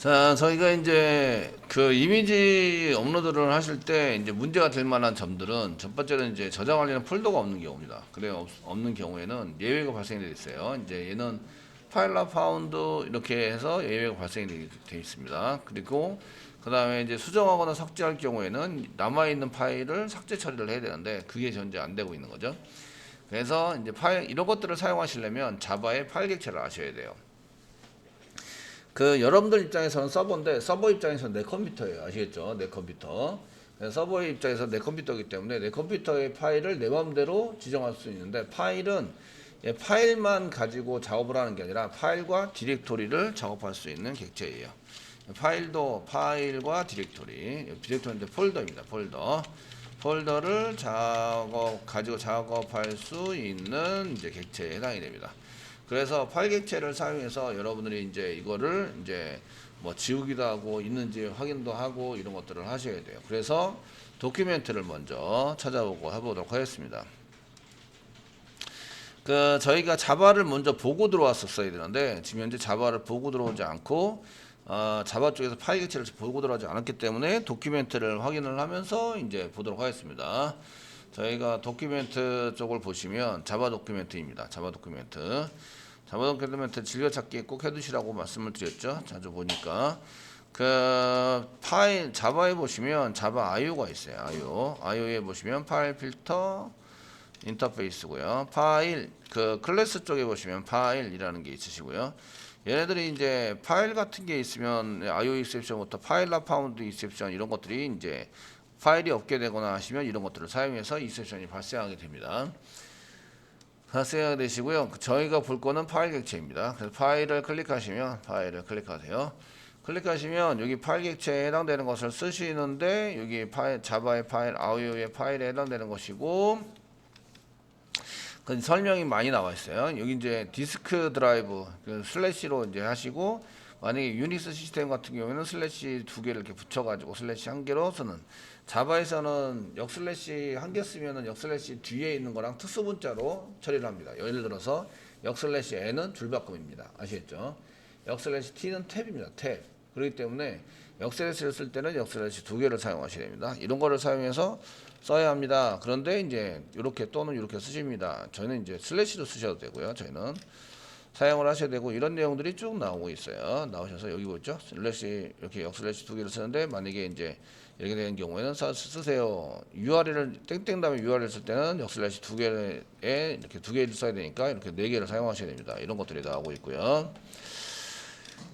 자, 저희가 이제 그 이미지 업로드를 하실 때 이제 문제가 될 만한 점들은 첫 번째는 이제 저장하려는 폴더가 없는 경우입니다. 그래 없는 경우에는 예외가 발생이 돼 있어요. 이제 얘는 파일러 파운드 이렇게 해서 예외가 발생이 돼 있습니다. 그리고 그 다음에 이제 수정하거나 삭제할 경우에는 남아있는 파일을 삭제 처리를 해야 되는데 그게 현재 안 되고 있는 거죠. 그래서 이제 파일 이런 것들을 사용하시려면 자바의 파일 객체를 아셔야 돼요. 그 여러분들 입장에서는 서버인데 서버 입장에서는 내 컴퓨터예요. 아시겠죠? 내 컴퓨터. 서버의 입장에서 내 컴퓨터이기 때문에 내 컴퓨터의 파일을 내 마음대로 지정할 수 있는데 파일은 파일만 가지고 작업을 하는 게 아니라 파일과 디렉토리를 작업할 수 있는 객체예요. 파일도 파일과 디렉토리는 폴더입니다. 폴더를 가지고 작업할 수 있는 이제 객체에 해당이 됩니다. 그래서 파일 객체를 사용해서 여러분들이 이제 이거를 이제 뭐 지우기도 하고 있는지 확인도 하고 이런 것들을 하셔야 돼요. 그래서 도큐멘트를 먼저 찾아보고 해보도록 하겠습니다. 그 저희가 자바를 먼저 보고 들어왔었어야 되는데 지금 현재 자바를 보고 들어오지 않고 자바 쪽에서 파일 객체를 보고 들어오지 않았기 때문에 도큐멘트를 확인을 하면서 이제 보도록 하겠습니다. 저희가 도큐멘트 쪽을 보시면 자바 도큐멘트입니다. 자바 도큐멘트 즐겨찾기 꼭 해두시라고 말씀을 드렸죠. 자주 보니까 그 파일 자바에 보시면 자바 IO가 있어요. IO에 보시면 파일 필터 인터페이스고요. 파일 그 클래스 쪽에 보시면 파일이라는 게 있으시고요. 얘네들이 이제 파일 같은 게 있으면 IO 익셉션부터 파일라 파운드 익셉션 이런 것들이 이제 파일이 없게 되거나 하시면 이런 것들을 사용해서 익셉션이 발생하게 됩니다. 발생하게 되시고요. 저희가 볼 거는 파일 객체입니다. 그래서 파일을 클릭하시면 파일을 클릭하세요. 클릭하시면 여기 파일 객체에 해당되는 것을 쓰시는데 여기 파일 자바의 파일 아이오의 파일에 해당되는 것이고 그 설명이 많이 나와 있어요. 여기 이제 디스크 드라이브 그 슬래시로 이제 하시고 만약에 유닉스 시스템 같은 경우에는 슬래시 두 개를 이렇게 붙여가지고 슬래시 한 개로 쓰는 자바에서는 역슬래시 한 개 쓰면은 역슬래시 뒤에 있는 거랑 특수 문자로 처리를 합니다. 예를 들어서 역슬래시 n은 줄바꿈입니다. 아시겠죠? 역슬래시 t는 탭입니다. 탭. 그렇기 때문에 역슬래시를 쓸 때는 역슬래시 두 개를 사용하셔야 됩니다. 이런 거를 사용해서 써야 합니다. 그런데 이제 이렇게 또는 이렇게 쓰십니다. 저희는 이제 슬래시도 쓰셔도 되고요. 저희는 사용을 하셔야 되고 이런 내용들이 쭉 나오고 있어요. 나오셔서 여기 보죠. 슬래시 이렇게 역슬래시 두 개를 쓰는데 만약에 이제 이렇게 되는 경우에는 쓰세요. URL을 땡땡 다음에 URL 쓸 때는 역슬래시 두 개에 이렇게 두 개를 써야 되니까 이렇게 네 개를 사용하셔야 됩니다. 이런 것들이 나오고 있고요.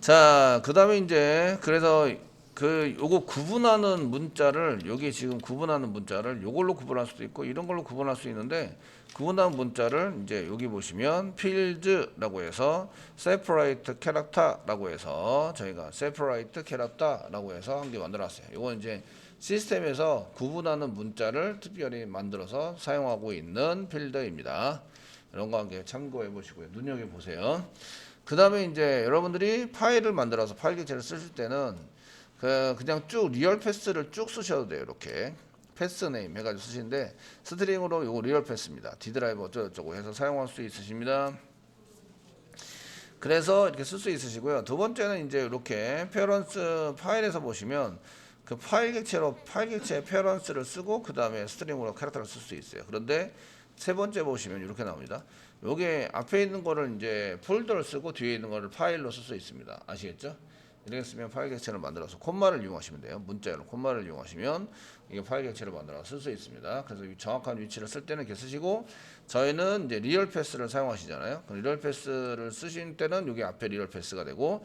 자, 그다음에 이제 그래서 그 요거 구분하는 문자를 여기 지금 구분하는 문자를 요걸로 구분할 수도 있고 이런 걸로 구분할 수 있는데 구분하는 문자를 이제 여기 보시면 필드라고 해서 separate character라고 해서 저희가 separate character라고 해서 한 개 만들었어요. 요건 이제 시스템에서 구분하는 문자를 특별히 만들어서 사용하고 있는 필드입니다. 이런 거 한개 참고해 보시고요. 눈여겨 보세요. 그 다음에 이제 여러분들이 파일을 만들어서 파일 객체를 쓰실 때는 그냥 쭉 리얼 패스를 쭉 쓰셔도 돼요. 이렇게 패스 네임 해가지고 쓰시는데 스트링으로 요거 리얼 패스입니다. D 드라이브 어쩌고저쩌고 해서 사용할 수 있으십니다. 그래서 이렇게 쓸 수 있으시고요. 두 번째는 이제 이렇게 페어런스 파일에서 보시면 그 파일 객체로 파일 객체의 페어런스를 쓰고 그 다음에 스트링으로 캐릭터를 쓸 수 있어요. 그런데 세 번째 보시면 이렇게 나옵니다. 요게 앞에 있는 거를 이제 폴더를 쓰고 뒤에 있는 거를 파일로 쓸 수 있습니다. 아시겠죠? 이렇게 쓰면 파일 객체를 만들어서 콤마를 이용하시면 돼요. 문자로 콤마를 이용하시면 이게 파일 객체를 만들어서 쓸 수 있습니다. 그래서 정확한 위치를 쓸 때는 이렇게 쓰시고 저희는 이제 리얼 패스를 사용하시잖아요. 리얼 패스를 쓰신 때는 여기 앞에 리얼 패스가 되고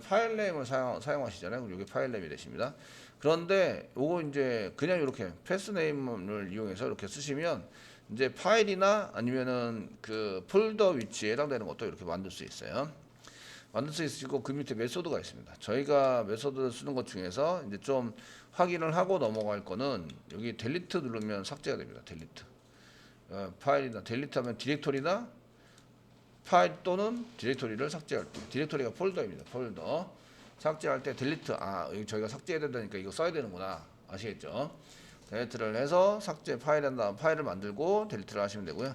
파일 네임을 사용하시잖아요. 그럼 여기 파일 네임이 되십니다. 그런데 요거 이제 그냥 이렇게 패스 네임을 이용해서 이렇게 쓰시면 이제 파일이나 아니면은 그 폴더 위치에 해당되는 것도 이렇게 만들 수 있어요. 만들 수 있으시고 그 밑에 메소드가 있습니다. 저희가 메소드를 쓰는 것 중에서 이제 좀 확인을 하고 넘어갈 거는 여기 델리트 누르면 삭제가 됩니다. 델리트. 파일이나 델리트하면 디렉토리나 파일 또는 디렉토리를 삭제할 때 디렉토리가 폴더입니다. 폴더 삭제할 때 델리트 여기 저희가 삭제해야 된다니까 이거 써야 되는구나 아시겠죠? 델리트를 해서 삭제 파일을 만들고 델리트를 하시면 되고요.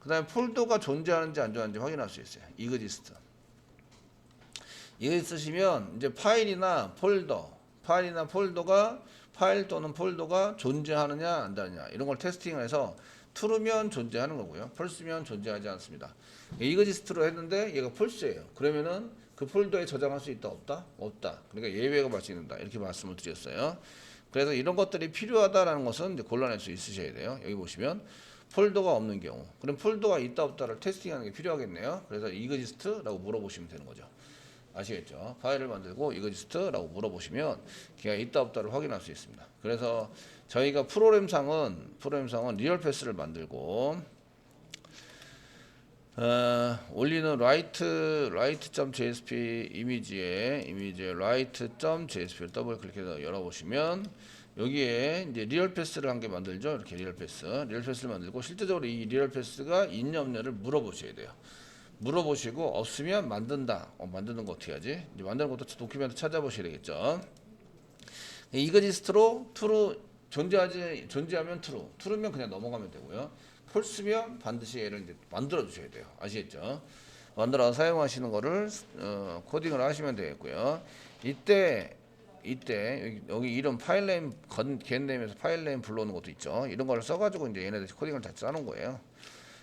그 다음에 폴더가 존재하는지 안 존재하는지 확인할 수 있어요. exist 이거 쓰시면 이제 파일이나 폴더가 파일 또는 폴더가 존재하느냐 안하느냐 이런 걸 테스팅해서 true면 존재하는 거고요. false면 존재하지 않습니다. 이그지스트로 했는데 얘가 false예요. 그러면은 그 폴더에 저장할 수 있다 없다? 없다. 그러니까 예외가 발생된다. 이렇게 말씀을 드렸어요. 그래서 이런 것들이 필요하다라는 것은 이제 골라낼 수 있으셔야 돼요. 여기 보시면 폴더가 없는 경우, 그럼 폴더가 있다 없다를 테스팅하는 게 필요하겠네요. 그래서 이그지스트라고 물어보시면 되는 거죠. 아시겠죠? 파일을 만들고 이그지스트라고 물어보시면 걔가 있다 없다를 확인할 수 있습니다. 그래서 저희가 프로그램상은 리얼 패스를 만들고 올리는 write.jsp 이미지에 write.jsp를 더블 클릭해서 열어보시면 여기에 이제 리얼 패스를 한 개 만들죠. 이렇게 리얼 패스를 만들고 실제적으로 이 리얼 패스가 있냐 없냐를 물어보셔야 돼요. 물어보시고 없으면 만든다. 만드는 거 어떻게 하지? 이제 만드는 것도 도큐멘트 찾아보셔야 되겠죠. 이그지스트로 true 존재하면 true면 그냥 넘어가면 되고요. false면 반드시 얘를 이제 만들어 주셔야 돼요. 아시겠죠? 만들어서 사용하시는 거를 코딩을 하시면 되겠고요. 이때 여기 이름 파일네임 getName에서 파일네임 불러오는 것도 있죠. 이런 걸 써가지고 이제 얘네들 코딩을 다 짜는 거예요.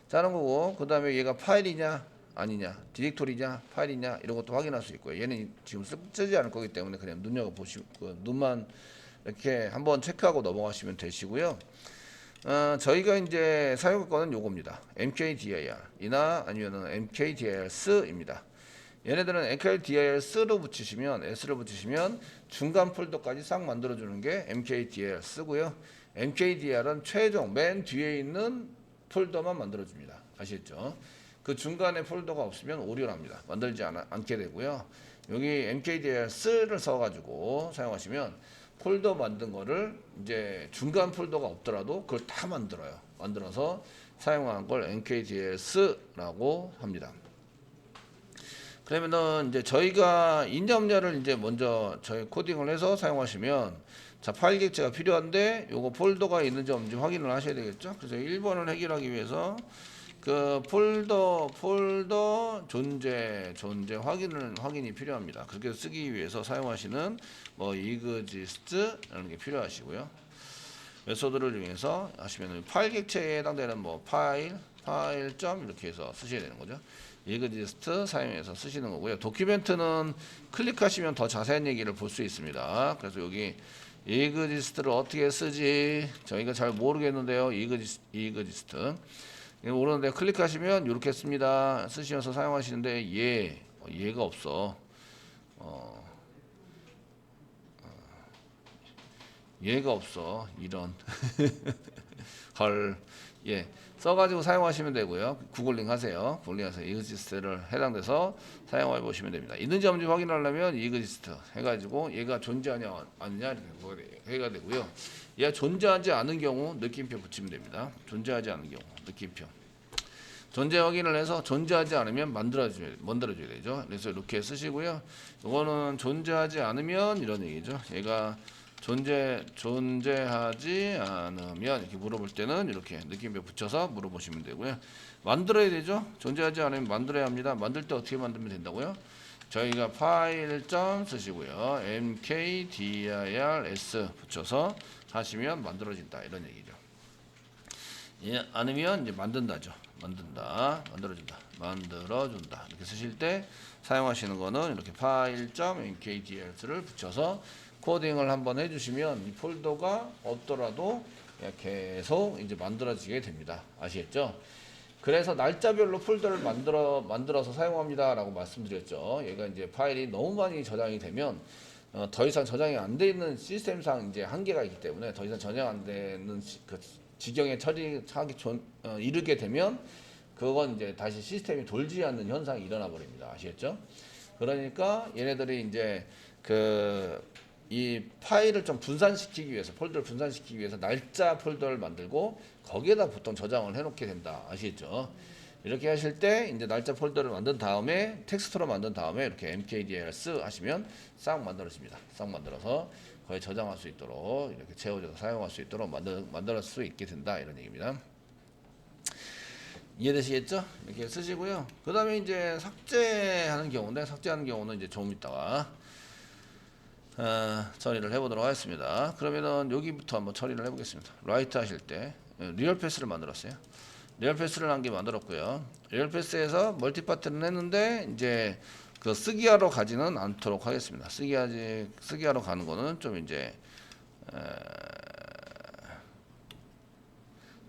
짜는 거고 그 다음에 얘가 파일이냐 아니냐 디렉토리냐 파일이냐 이런 것도 확인할 수 있고요. 얘는 지금 쓰지 않을 거기 때문에 그냥 눈만 이렇게 한번 체크하고 넘어가시면 되시고요. 저희가 이제 사용할 거는 요겁니다. mkdir이나 아니면은 mkdirs입니다. 얘네들은 mkdirs로 붙이시면 s를 붙이시면 중간 폴더까지 싹 만들어주는 게 mkdirs고요. mkdir은 최종 맨 뒤에 있는 폴더만 만들어줍니다. 아시겠죠? 그 중간에 폴더가 없으면 오류납니다. 만들지 않게 되고요. 여기 mkdirs를 써가지고 사용하시면 폴더 만든 거를 이제 중간 폴더가 없더라도 그걸 다 만들어요. 만들어서 사용한 걸 mkdirs라고 합니다. 그러면은 이제 저희가 있냐 없냐를 이제 먼저 저희 코딩을 해서 사용하시면 자 파일 객체가 필요한데 요거 폴더가 있는지 없는지 확인을 하셔야 되겠죠. 그래서 1번을 해결하기 위해서 그 폴더 존재 확인이 필요합니다. 그렇게 쓰기 위해서 사용하시는 뭐 exist라는 게 필요하시고요. 메소드를 이용해서 하시면 파일 객체에 해당되는 뭐 파일 점 이렇게 해서 쓰셔야 되는 거죠. exist 사용해서 쓰시는 거고요. 도큐멘트는 클릭하시면 더 자세한 얘기를 볼 수 있습니다. 그래서 여기 exist를 어떻게 쓰지 저희가 잘 모르겠는데요. exist 모르는데 클릭하시면 이렇게 씁니다. 쓰시면서 사용하시는데 얘가 없어. 얘가 없어. 이런 헐. 써가지고 사용하시면 되고요. 구글링 하세요. 구글링해서 exist를 해당돼서 사용해 보시면 됩니다. 있는지 없는지 확인하려면 exist 해가지고 얘가 존재하냐 아니냐 이렇게 해가 되고요. 얘가 존재하지 않은 경우 느낌표 붙이면 됩니다. 존재하지 않은 경우 느낌표. 존재 확인을 해서 존재하지 않으면 만들어줘야 되죠. 그래서 이렇게 쓰시고요. 이거는 존재하지 않으면 이런 얘기죠. 얘가 존재하지 않으면 이렇게 물어볼 때는 이렇게 느낌표 붙여서 물어보시면 되고요. 만들어야 되죠. 존재하지 않으면 만들어야 합니다. 만들 때 어떻게 만들면 된다고요? 저희가 파일 점 쓰시고요. mkdirs 붙여서 하시면 만들어진다 이런 얘기죠. 않으면 이제 만든다죠. 만들어준다 이렇게 쓰실 때 사용하시는 거는 이렇게 file.mkdirs를 붙여서 코딩을 한번 해주시면 이 폴더가 없더라도 계속 이제 만들어지게 됩니다. 아시겠죠? 그래서 날짜별로 폴더를 만들어서 사용합니다라고 말씀드렸죠. 얘가 이제 파일이 너무 많이 저장이 되면 더 이상 저장이 안 돼 있는 시스템상 이제 한계가 있기 때문에 더 이상 저장 안 되는 그 지경에 이르게 되면 그건 이제 다시 시스템이 돌지 않는 현상이 일어나 버립니다. 아시겠죠? 그러니까 얘네들이 이제 이 파일을 좀 분산시키기 위해서 폴더를 분산시키기 위해서 날짜 폴더를 만들고 거기에다 보통 저장을 해놓게 된다. 아시겠죠? 이렇게 하실 때 이제 날짜 폴더를 만든 다음에 텍스트로 만든 다음에 이렇게 mkdirs 하시면 싹 만들어집니다. 싹 만들어서 거기에 저장할 수 있도록 이렇게 채워져서 사용할 수 있도록 만들 수 있게 된다 이런 얘기입니다. 이해되시겠죠? 이렇게 쓰시고요. 그 다음에 이제 삭제하는 경우인데, 삭제하는 경우는 이제 조금 있다가 처리를 해보도록 하겠습니다. 그러면은 여기부터 한번 처리를 해보겠습니다. 라이트 하실 때 리얼 패스를 만들었어요. 리얼 패스를 한 개 만들었고요. 리얼 패스에서 멀티파트는 했는데 이제 그 쓰기하러 가지는 않도록 하겠습니다. 쓰기하러 가는 거는 좀 이제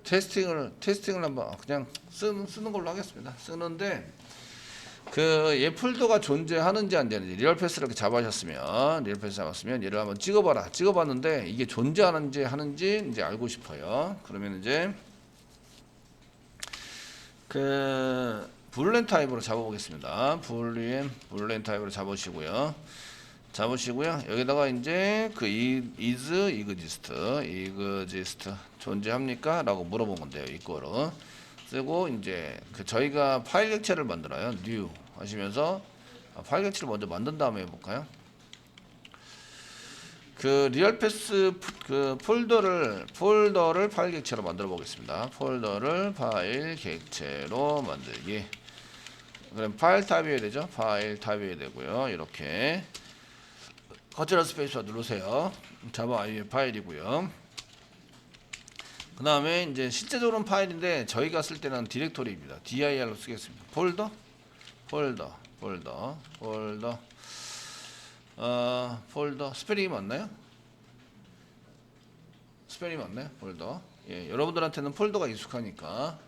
테스팅을 한번 그냥 쓰는 걸로 하겠습니다. 쓰는데 그 얘 폴더가 존재하는지 안 되는지 리얼 패스를 이렇게 잡아셨으면 리얼 패스 잡았으면 얘를 한번 찍어봐라. 찍어봤는데 이게 존재하는지 하는지 이제 알고 싶어요. 그러면 이제 그 불렌 타입으로 잡아보겠습니다. 불렌 타입으로 잡으시고요. 여기다가 이제 그 exist 존재합니까? 라고 물어본 건데요. 이거로 쓰고 이제 그 저희가 파일 객체를 만들어요. new 하시면서 파일 객체를 먼저 만든 다음에 해볼까요? 그 리얼 패스 그 폴더를 파일 객체로 만들어 보겠습니다. 폴더를 파일 객체로 만들기. 그럼 파일 탑이어야 되죠? 파일 탑이어야 되고요. 이렇게 컨트롤 스페이스바 누르세요. 자바 IO의 파일이고요. 그 다음에 이제 실제적으로는 파일인데 저희가 쓸 때는 디렉토리입니다. dir로 쓰겠습니다. 폴더 스페링이 맞나요? 스페링이 맞나요? 폴더. 예, 여러분들한테는 폴더가 익숙하니까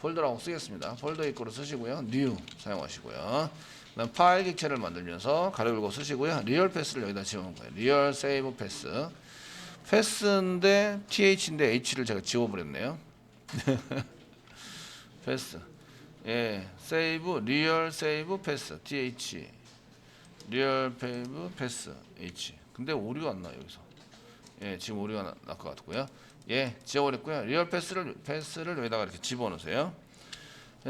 폴더라고 쓰겠습니다. 폴더 입구로 쓰시고요. new 사용하시고요. 그다음 파일 객체를 만들면서 가로 열고 쓰시고요. 리얼 패스를 여기다 지우는 거예요. 리얼 세이브 패스. 패스인데 th인데 h를 제가 지워버렸네요. 패스. 예, 세이브 리얼 세이브 패스 th 리얼 세이브 패스 h. 근데 오류가 안 나요 여기서. 예, 지금 오류가 날 것 같고요. 예, 지워버렸고요. 리얼 패스를 여기다가 이렇게 집어넣으세요.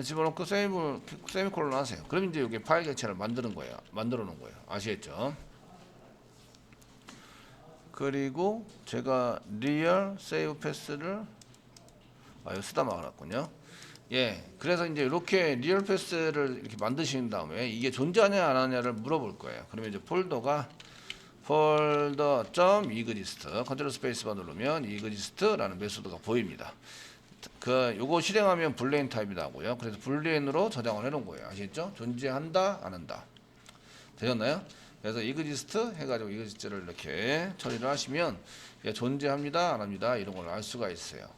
집어넣고 세미콜론 하세요. 그럼 이제 여기 파일 객체를 만들어 놓은 거예요. 아시겠죠? 그리고 제가 리얼 세이브 패스를 이거 쓰다 말았군요. 예, 그래서 이제 이렇게 리얼 패스를 이렇게 만드신 다음에 이게 존재하냐 안 하냐를 물어볼 거예요. 그러면 이제 폴더.exist 컨트롤 스페이스바 누르면 exist라는 메소드가 보입니다. 요거 실행하면 불리엔 타입이 나고요. 그래서 불리엔으로 저장을 해놓은 거예요. 아시겠죠? 존재한다, 안 한다. 되셨나요? 그래서 exist 해가지고 exist를 이렇게 처리를 하시면 존재합니다, 안 합니다 이런 걸 알 수가 있어요.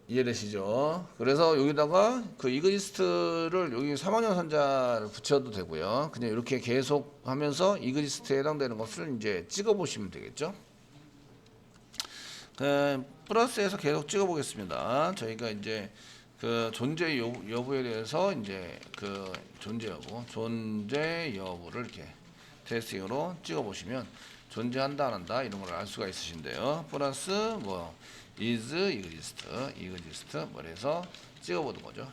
이해되시죠? 그래서 여기다가 그 exist를 여기 3학년선자를 붙여도 되고요. 그냥 이렇게 계속 하면서 exist에 해당되는 것을 이제 찍어 보시면 되겠죠? 플러스에서 계속 찍어 보겠습니다. 저희가 이제 그 존재 여부에 대해서 이제 그 존재 여부를 이렇게 테스팅으로 찍어 보시면 존재한다 안 한다 이런 걸 알 수가 있으신데요. 플러스 뭐 exist 뭐 해서 찍어 보는 거죠.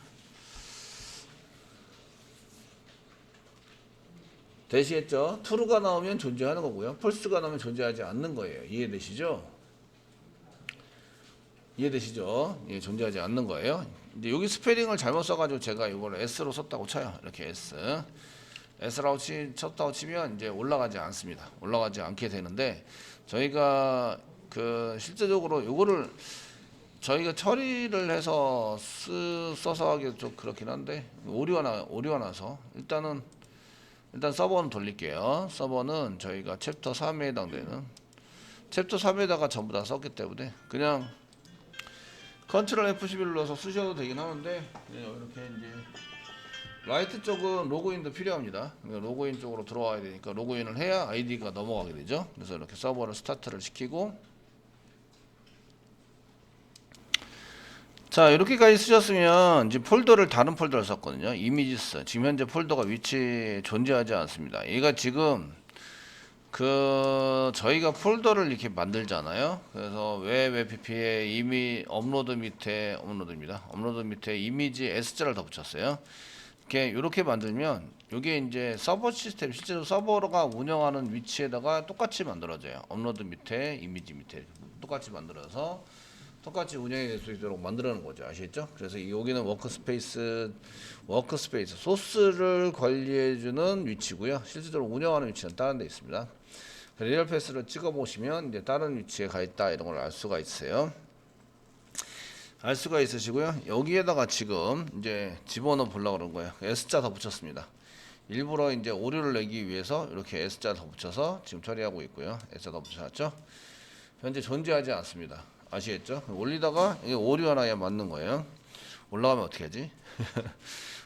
되시겠죠? true가 나오면 존재하는 거고요. false가 나오면 존재하지 않는 거예요. 이해되시죠? 예, 존재하지 않는 거예요. 이제 여기 스페링을 잘못 써가지고 제가 이걸 S로 썼다고 쳐요. 이렇게 S라고 쳤다고 치면 이제 올라가지 않습니다. 올라가지 않게 되는데 저희가 그 실제적으로 요거를 저희가 처리를 해서 써서 하기도 좀 그렇긴 한데 오류가 나서 일단 서버는 돌릴게요. 서버는 저희가 챕터 3에 해당되는 챕터 3에다가 전부 다 썼기 때문에 그냥 컨트롤 F11 눌러서 쓰셔도 되긴 하는데 이렇게 이제 라이트 쪽은 로그인도 필요합니다. 로그인 쪽으로 들어와야 되니까 로그인을 해야 아이디가 넘어가게 되죠. 그래서 이렇게 서버를 스타트를 시키고 자 이렇게까지 쓰셨으면 이제 폴더를 다른 폴더를 썼거든요. 이미지스 지금 현재 폴더가 위치에 존재하지 않습니다. 얘가 지금 저희가 폴더를 이렇게 만들잖아요. 그래서 웹APP에 이미 업로드입니다. 업로드 밑에 이미지 S자를 더 붙였어요. 이렇게 만들면 이게 이제 서버 시스템 실제로 서버가 운영하는 위치에다가 똑같이 만들어져요. 업로드 밑에 이미지 밑에 똑같이 만들어서 똑같이 운영이 될 수 있도록 만들어놓은 거죠. 아시겠죠? 그래서 여기는 워크스페이스 소스를 관리해주는 위치고요. 실질적으로 운영하는 위치는 다른 데 있습니다. 리얼 패스를 찍어 보시면 이제 다른 위치에 가 있다 이런 걸 알 수가 있어요. 알 수가 있으시고요. 여기에다가 지금 이제 집어넣어 보려고 그런 거예요. S자 더 붙였습니다. 일부러 이제 오류를 내기 위해서 이렇게 S자 더 붙여서 지금 처리하고 있고요. S자 더 붙여놨죠. 현재 존재하지 않습니다. 아시겠죠? 올리다가 이게 오류 하나에 맞는 거예요. 올라가면 어떻게 하지?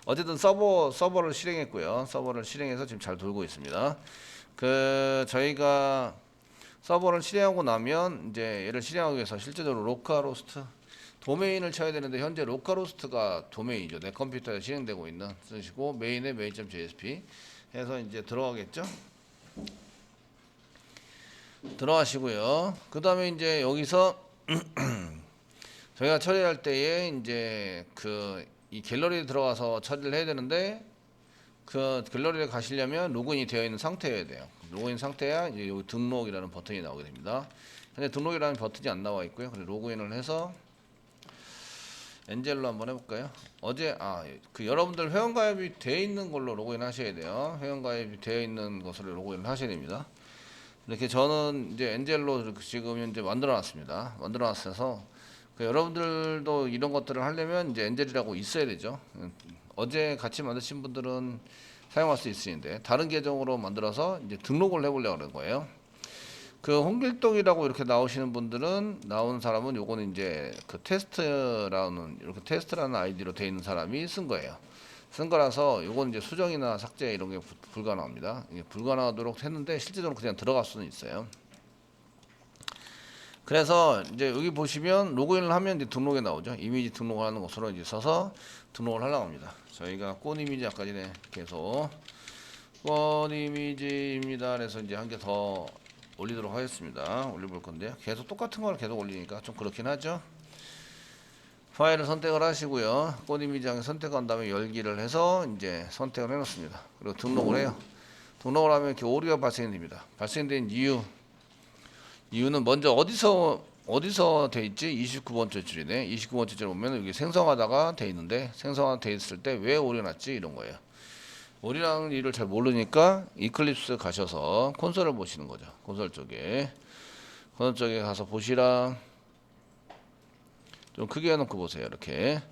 어쨌든 서버를 실행했고요. 서버를 실행해서 지금 잘 돌고 있습니다. 저희가 서버를 실행하고 나면 이제 얘를 실행하기 위해서 실제적으로 로컬호스트 도메인을 쳐야 되는데 현재 로컬호스트가 도메인이죠. 내 컴퓨터에 실행되고 있는 쓰시고 메인에 main.jsp 해서 이제 들어가겠죠. 들어가시고요. 그 다음에 이제 여기서 저희가 처리할 때에 이제 이 갤러리에 들어가서 처리를 해야 되는데 그 갤러리에 가시려면 로그인이 되어 있는 상태여야 돼요. 로그인 상태야 이제 여기 등록이라는 버튼이 나오게 됩니다. 현재 등록이라는 버튼이 안 나와 있고요. 그래서 로그인을 해서 엔젤로 한번 해볼까요? 여러분들 회원가입이 되어 있는 걸로 로그인 하셔야 돼요. 회원가입이 되어 있는 것으로 로그인을 하셔야 됩니다. 이렇게 저는 이제 엔젤로 지금 현재 만들어놨습니다. 만들어놨어서 여러분들도 이런 것들을 하려면 이제 엔젤이라고 있어야 되죠. 어제 같이 만드신 분들은 사용할 수 있으신데 다른 계정으로 만들어서 이제 등록을 해보려고 하는 거예요. 홍길동이라고 이렇게 나오시는 분들은 나오는 사람은 요거는 이제 테스트라는 이렇게 테스트라는 아이디로 되어 있는 사람이 쓴 거예요. 쓴 거라서 요건 이제 수정이나 삭제 이런 게 불가능합니다. 이게 불가능하도록 했는데 실제적으로 그냥 들어갈 수는 있어요. 그래서 이제 여기 보시면 로그인을 하면 이제 등록이 나오죠. 이미지 등록하는 것으로 이제 써서 등록을 하려고 합니다. 저희가 꽃 이미지 아까 전에 계속 꽃 이미지입니다. 그래서 이제 한 개 더 올리도록 하겠습니다. 올려볼 건데요. 계속 똑같은 걸 계속 올리니까 좀 그렇긴 하죠. 파일을 선택을 하시고요. 꽃 이미지장에 선택한 다음에 열기를 해서 이제 선택을 해 놓습니다. 그리고 등록을 해요. 등록을 하면 이렇게 오류가 발생됩니다. 발생된 이유는 먼저 어디서 돼 있지? 29번째 줄이네. 29번째 줄 보면 여기 생성하다가 돼 있는데 생성하다 돼 있을 때 왜 오류 났지? 이런 거예요. 오류라는 일을 잘 모르니까 이클립스 가셔서 콘솔을 보시는 거죠. 콘솔 쪽에 가서 보시라. 좀 크게 해놓고 보세요. 이렇게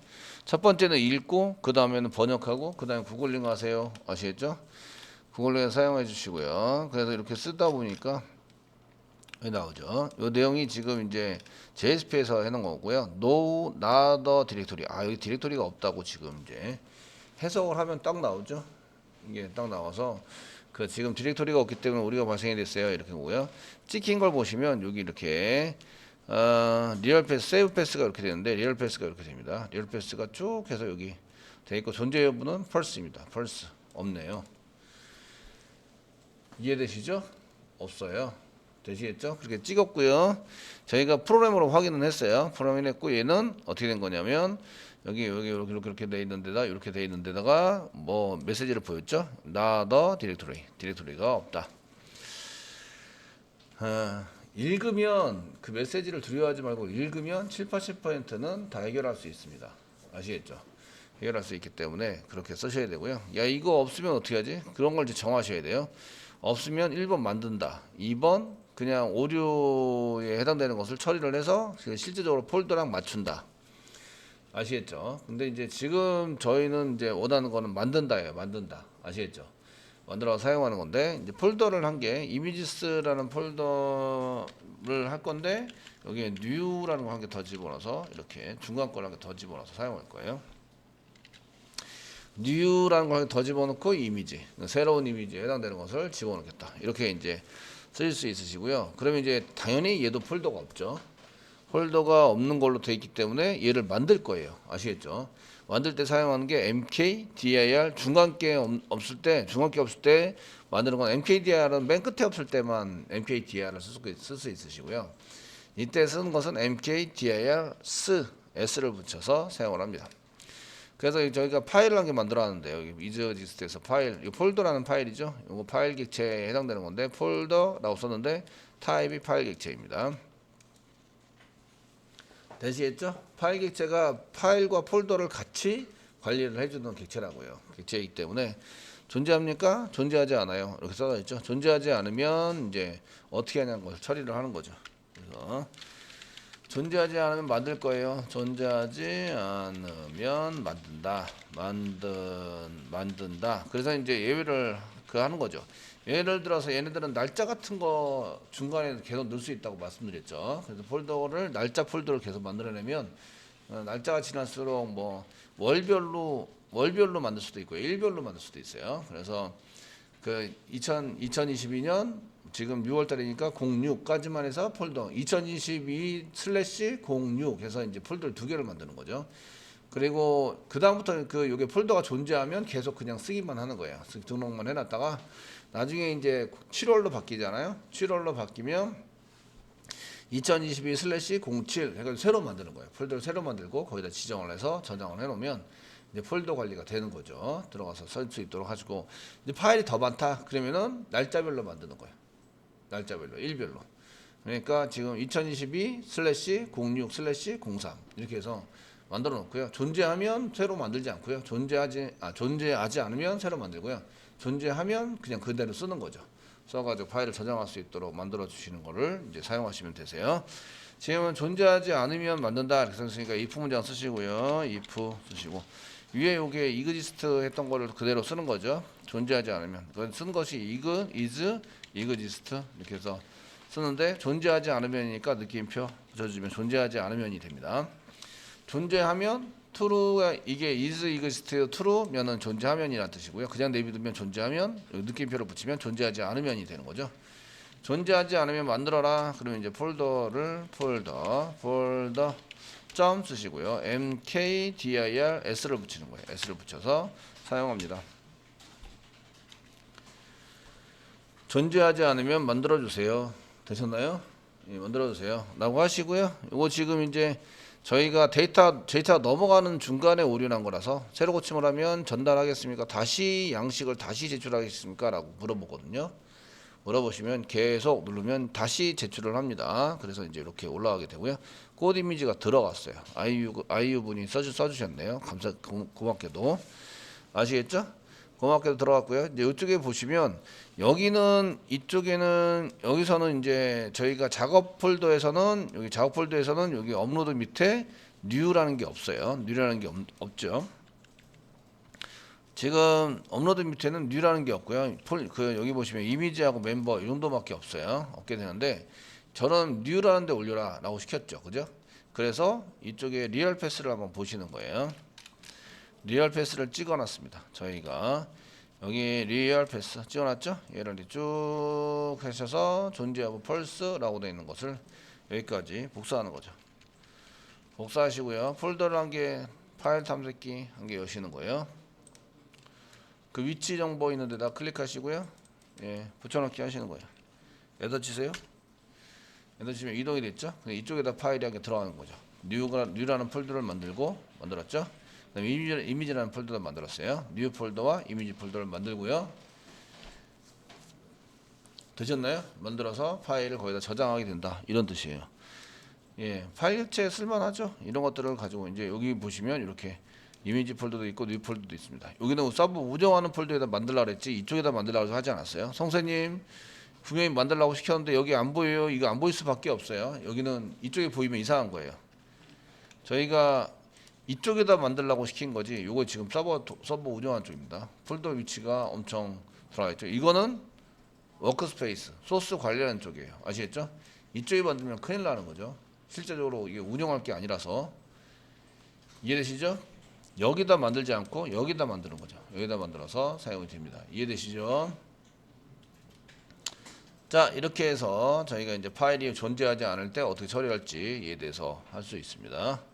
첫 번째는 읽고 그 다음에는 번역하고 그 다음에 구글링 하세요. 아시겠죠? 구글링 사용해 주시고요. 그래서 이렇게 쓰다 보니까 나오죠. 이 내용이 지금 이제 JSP에서 해놓은 거고요. No, not 디렉토리. 여기 디렉토리가 없다고 지금 이제 해석을 하면 딱 나오죠. 이게 딱 나와서 지금 디렉토리가 없기 때문에 오류가 발생이 됐어요. 이렇게 보고요. 찍힌 걸 보시면 여기 이렇게 리얼 패스, 세이브 패스가 이렇게 되는데 리얼 패스가 이렇게 됩니다. 리얼 패스가 쭉 해서 여기 돼 있고 존재 여부는 false입니다. false 없네요. 이해되시죠? 없어요. 되시겠죠? 그렇게 찍었고요. 저희가 프로그램으로 확인은 했어요. 프로그램을 했고 얘는 어떻게 된 거냐면 여기 이렇게 돼 있는 데다 이렇게 돼 있는 데다가 뭐 메시지를 보였죠? not 디렉토리가 없다. 읽으면 그 메시지를 두려워하지 말고 읽으면 7, 80%는 다 해결할 수 있습니다. 아시겠죠? 해결할 수 있기 때문에 그렇게 쓰셔야 되고요. 야 이거 없으면 어떻게 하지? 그런 걸 이제 정하셔야 돼요. 없으면 1번 만든다. 2번 그냥 오류에 해당되는 것을 처리를 해서 실제적으로 폴더랑 맞춘다. 아시겠죠? 근데 이제 지금 저희는 이제 원하는 거는 만든다예요. 만든다. 아시겠죠? 만들어서 사용하는 건데 이제 폴더를 한 개 이미지스라는 폴더를 할 건데 여기에 new라는 거 한 개 더 집어넣어서 이렇게 중간 거를 한 개 더 집어넣어서 사용할 거예요. new라는 거 한 개 더 집어넣고 이미지 새로운 이미지에 해당되는 것을 집어넣겠다. 이렇게 이제 쓰실 수 있으시고요. 그러면 이제 당연히 얘도 폴더가 없죠. 폴더가 없는 걸로 되어 있기 때문에 얘를 만들 거예요. 아시겠죠? 만들 때 사용하는 게 mkdir 중간계 없을 때 만드는 건 mkdir은 맨 끝에 없을 때만 mkdir을 쓸 수 있으시고요. 이때 쓰는 것은 mkdir s를 붙여서 사용을 합니다. 그래서 저희가 파일을 한 개 만들어 놨는데요. 여기 이즈디스트에서 파일, 이 폴더라는 파일이죠. 이거 파일 객체에 해당되는 건데 폴더라고 썼는데 타입이 파일 객체입니다. 되시겠죠? 파일 객체가 파일과 폴더를 같이 관리를 해주는 객체라고요. 객체이기 때문에 존재합니까? 존재하지 않아요. 이렇게 써져 있죠. 존재하지 않으면 이제 어떻게 하냐는 것을 처리를 하는 거죠. 그래서 존재하지 않으면 만들 거예요. 존재하지 않으면 만든다. 그래서 이제 예외를 하는 거죠. 예를 들어서 얘네들은 날짜 같은 거 중간에 계속 넣을 수 있다고 말씀드렸죠. 그래서 폴더를 날짜 폴더를 계속 만들어내면 날짜가 지날수록 뭐 월별로 만들 수도 있고 일별로 만들 수도 있어요. 그래서 그 2022년 지금 6월 달이니까 06까지만 해서 폴더 2022/06 해서 이제 폴더를 두 개를 만드는 거죠. 그리고 그 다음부터 그 요게 폴더가 존재하면 계속 그냥 쓰기만 하는 거예요. 등록만 해놨다가 나중에 이제 7월로 바뀌잖아요. 7월로 바뀌면 2022/07 해가지고 새로 만드는 거예요. 폴더를 새로 만들고 거기다 지정을 해서 저장을 해놓으면 이제 폴더 관리가 되는 거죠. 들어가서 쓸 수 있도록 하시고 이제 파일이 더 많다 그러면은 날짜별로 만드는 거예요. 날짜별로 일별로. 그러니까 지금 2022/06/03 이렇게 해서 만들어 놓고요. 존재하면 새로 만들지 않고요. 존재하지 않으면 새로 만들고요. 존재하면 그냥 그대로 쓰는 거죠. 써가지고 파일을 저장할 수 있도록 만들어 주시는 거를 이제 사용하시면 되세요. 지금은 존재하지 않으면 만든다 이렇게 썼으니까 if 문장 쓰시고요. if 쓰시고 위에 요게 exist 했던 거를 그대로 쓰는 거죠. 존재하지 않으면 그건 쓴 것이 is exist 이렇게 해서 쓰는데 존재하지 않으면이니까 느낌표 붙여주면 존재하지 않으면이 됩니다. 존재하면 true가 이게 is exist true면은 존재하면이라는 뜻이고요. 그냥 내비두면 존재하면 느낌표를 붙이면 존재하지 않으면이 되는 거죠. 존재하지 않으면 만들어라. 그러면 이제 폴더 점 쓰시고요. mkdir s를 붙이는 거예요. s를 붙여서 사용합니다. 존재하지 않으면 만들어 주세요. 되셨나요? 예, 만들어 주세요. 라고 하시고요. 이거 지금 이제 저희가 데이터 넘어가는 중간에 오류난 거라서 새로 고침을 하면 전달하겠습니까? 다시 양식을 다시 제출하겠습니까? 라고 물어보거든요. 물어보시면 계속 누르면 다시 제출을 합니다. 그래서 이제 이렇게 올라가게 되고요. 코드 이미지가 들어갔어요. 아이유 분이 써주셨네요. 고맙게도. 아시겠죠? 고맙게도 들어갔고요. 이제 이쪽에 보시면 여기서는 이제 저희가 작업 폴더에서는 여기 업로드 밑에 new라는 게 없어요. new라는 게 없죠. 지금 업로드 밑에는 new라는 게 없고요. 여기 보시면 이미지하고 멤버 이 정도밖에 없어요. 없게 되는데 저는 new라는 데 올려라 라고 시켰죠. 그죠? 그래서 이쪽에 리얼 패스를 한번 보시는 거예요. 리얼 패스를 찍어 놨습니다. 저희가 여기 리얼 패스 찍어놨죠? 얘를 쭉 하셔서 존재하고 펄스라고 되어 있는 것을 여기까지 복사하는 거죠. 복사하시고요. 폴더를 한 개, 파일 탐색기 한 개 여시는 거예요. 그 위치 정보 있는 데다 클릭하시고요. 예, 붙여넣기 하시는 거예요. 에더 치세요. 에더 치면 이동이 됐죠? 이쪽에다 파일이 한 개 들어가는 거죠. 뉴라는 폴더를 만들었죠? 그다음에 이미지라는 폴더를 만들었어요. 뉴 폴더와 이미지 폴더를 만들고요. 되셨나요? 만들어서 파일을 거기다 저장하게 된다. 이런 뜻이에요. 예, 파일 객체 쓸만하죠? 이런 것들을 가지고 이제 여기 보시면 이렇게 이미지 폴더도 있고 뉴 폴더도 있습니다. 여기는 서브 우정하는 폴더에다 만들라고 했지 이쪽에다 만들라고 하지 않았어요. 성세님 분명히 만들라고 시켰는데 여기 안 보여요. 이거 안 보일 수밖에 없어요. 여기는 이쪽에 보이면 이상한 거예요. 저희가 이쪽에다 만들라고 시킨 거지. 요거 지금 서버 운영하는 쪽입니다. 폴더 위치가 엄청 들어가 있죠. 이거는 워크스페이스 소스 관리하는 쪽이에요. 아시겠죠? 이쪽에 만들면 큰일 나는 거죠. 실제적으로 이게 운영할 게 아니라서. 이해되시죠? 여기다 만들지 않고 여기다 만드는 거죠. 여기다 만들어서 사용이 됩니다. 이해되시죠? 자, 이렇게 해서 저희가 이제 파일이 존재하지 않을 때 어떻게 처리할지에 대해서 할 수 있습니다.